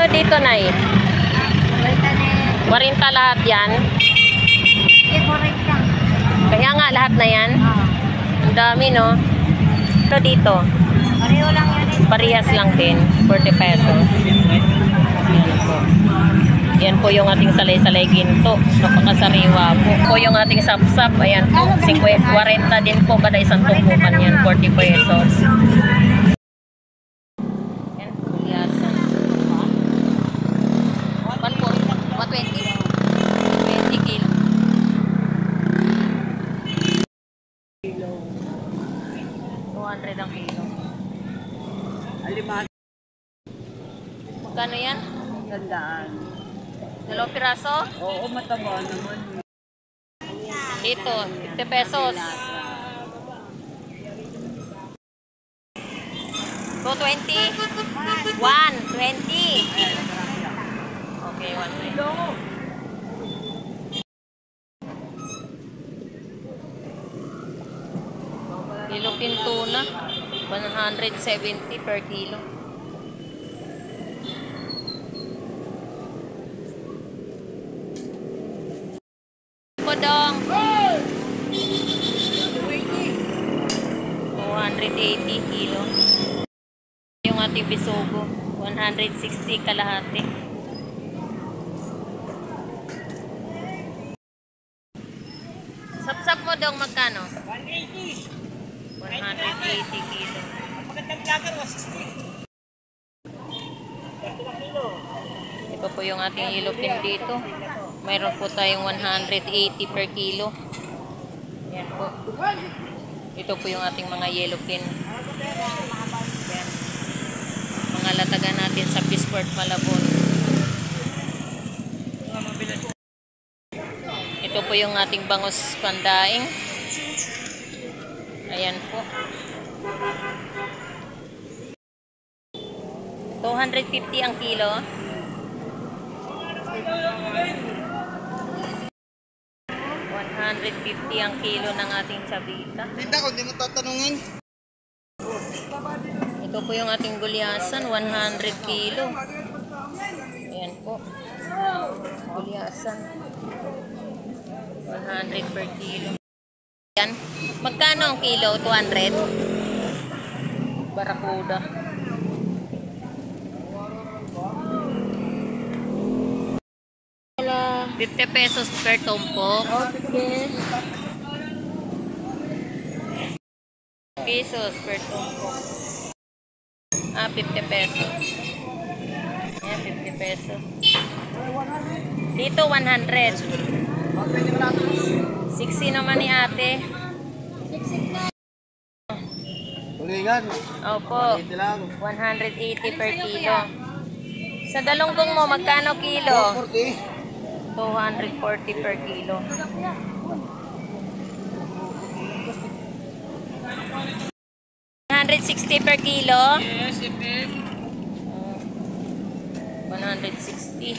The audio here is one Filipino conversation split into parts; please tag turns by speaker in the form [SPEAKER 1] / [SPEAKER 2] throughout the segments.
[SPEAKER 1] So, dito na eh. 40 lahat yan. Kaya nga lahat na yan. Ang dami no. Ito dito.
[SPEAKER 2] Pareho lang yan.
[SPEAKER 1] Parehas lang din. 40 pesos. Yan po yung ating salay-salay ginto. Napakasariwa po. Po yung ating sapsap. Ayan po. 40 din po kada isang tumpukan yan. 40 pesos. Yan. Kulyasan. 120. 20 kilo. 200 ang kilo. Magkano yan?
[SPEAKER 2] Gandaan.
[SPEAKER 1] 2 piraso?
[SPEAKER 2] Oo, mataba naman.
[SPEAKER 1] Dito, 50 pesos. 220? 120. Okay, 120. Philippine tuna, 170 per kilo. Podong 280 kilo. Yung ating bisogo 160 kalahati. Sapsap mo dong magkano? 180 kilo.
[SPEAKER 2] Magandang lagar, 160.
[SPEAKER 1] Ito po yung ating yellow pin dito. Mayroon po tayong 180 per kilo. Yan po. Ito po yung ating mga yellow pin. Yan. Mga latagan natin sa Peaceport Malabon. Ito po yung ating bangus pandaing. Ayan po. 250 ang kilo. 150 ang kilo ng ating sabita.
[SPEAKER 2] Tinda ko, hindi mo tatanungin.
[SPEAKER 1] Ito po yung ating gulyasan, 100 kilo. Ayan po. Gulyasan. 100 per kilo. Yan. Magkano ang kilo? 200? Barakuda. Wala. 50 pesos per tumpok.
[SPEAKER 2] Okay.
[SPEAKER 1] Pesos per tumpok. 50 pesos. Ayan, 50 pesos. Dito, 100. 60 naman ni ate.
[SPEAKER 2] Tulingan.
[SPEAKER 1] Opo. 180 per kilo. Sa dalunggong mo, magkano kilo? 240 per kilo. 160 per kilo?
[SPEAKER 2] Yes, Ipin.
[SPEAKER 1] 160.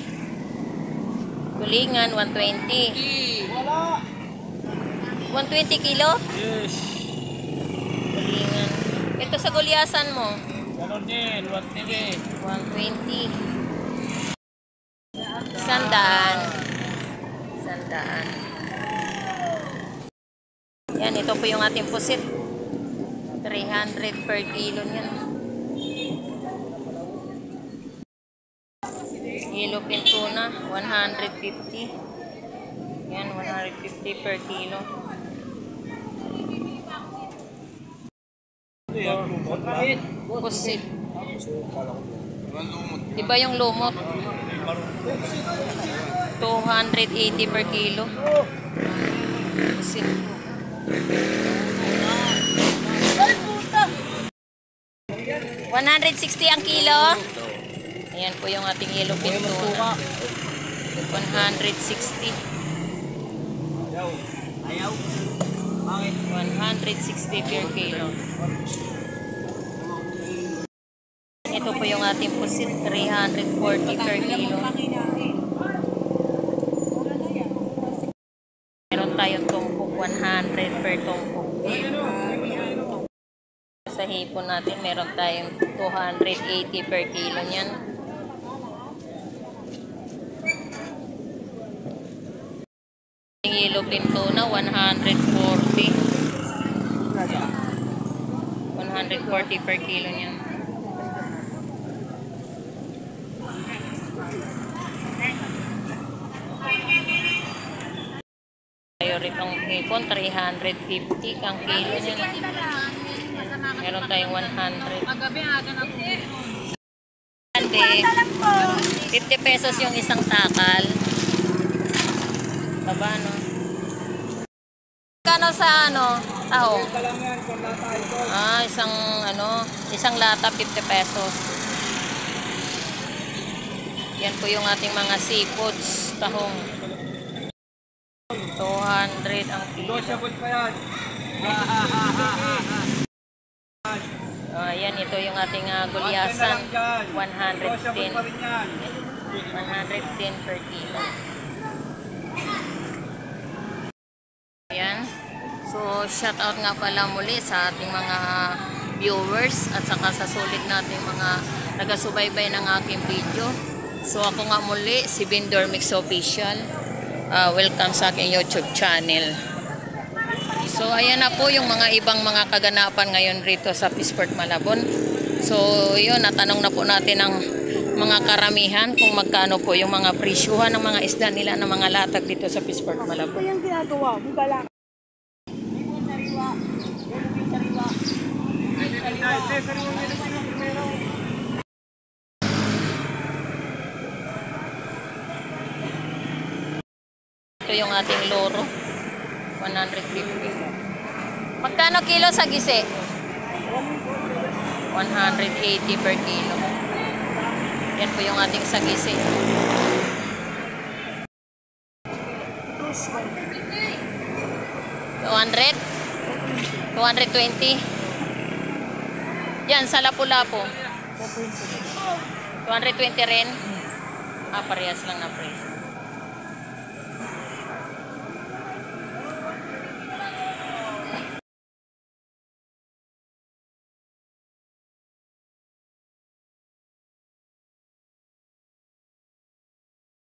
[SPEAKER 1] Tulingan, 120.
[SPEAKER 2] Wala.
[SPEAKER 1] 120 kilo?
[SPEAKER 2] Yes.
[SPEAKER 1] Tulingan. Ito sa gulyasan mo?
[SPEAKER 2] Ganon din, 120.
[SPEAKER 1] 120. Sandaan. Sandaan. Yan, ito po yung ating pusit. 300 per kilo niyan. Yellow pin tuna, 150. Yan, 150 per kilo. Pusit. Iba yung lumot. 280 per kilo. Pusit. 160 ang kilo. Ayan po yung ating yellow pin tuna. 160.
[SPEAKER 2] Ayaw. Bakit?
[SPEAKER 1] 160 per kilo. Ito po yung ating pusit, 340 per kilo. Meron tayong tumpok, 100 per tumpok. Sa hipon natin, meron tayong 280 per kilo niyan. ating yellowfin tuna, 140. 140 per kilo niyan. Tayo rin ang hipon, 350 ang kilo niyan. Meron tayong 100. Ande, 50 pesos yung isang takal. Baba, no? Kano sa ano? Taho? Isang lata 50 pesos. Yan po yung ating mga seafoods, tahong. 200 ang kilo. Yan, ito yung ating gulyasan. 110. 110 per kilo. Ayan. So, shout out nga pala muli sa ating mga viewers at saka sa sulit nating mga nagasubaybay ng aking video. So, ako nga muli, si Vendor Mix Official. Welcome sa aking YouTube channel. So, ayan na po yung mga ibang mga kaganapan ngayon rito sa Peaceport Malabon. So, yun, natanong na po natin ang mga karamihan kung magkano po yung mga presyuhan ng mga isda nila ng mga latag dito sa Peaceport Malabon.
[SPEAKER 3] Ito yung ginagawa, bugala.
[SPEAKER 1] Ito yung ating loro, 150. Magkano kilo sa gisi? 180 per kilo. Yan po yung ating sagisi. 200? 220? Yan, sa Lapu-Lapu. 220 rin? Parehas lang na price.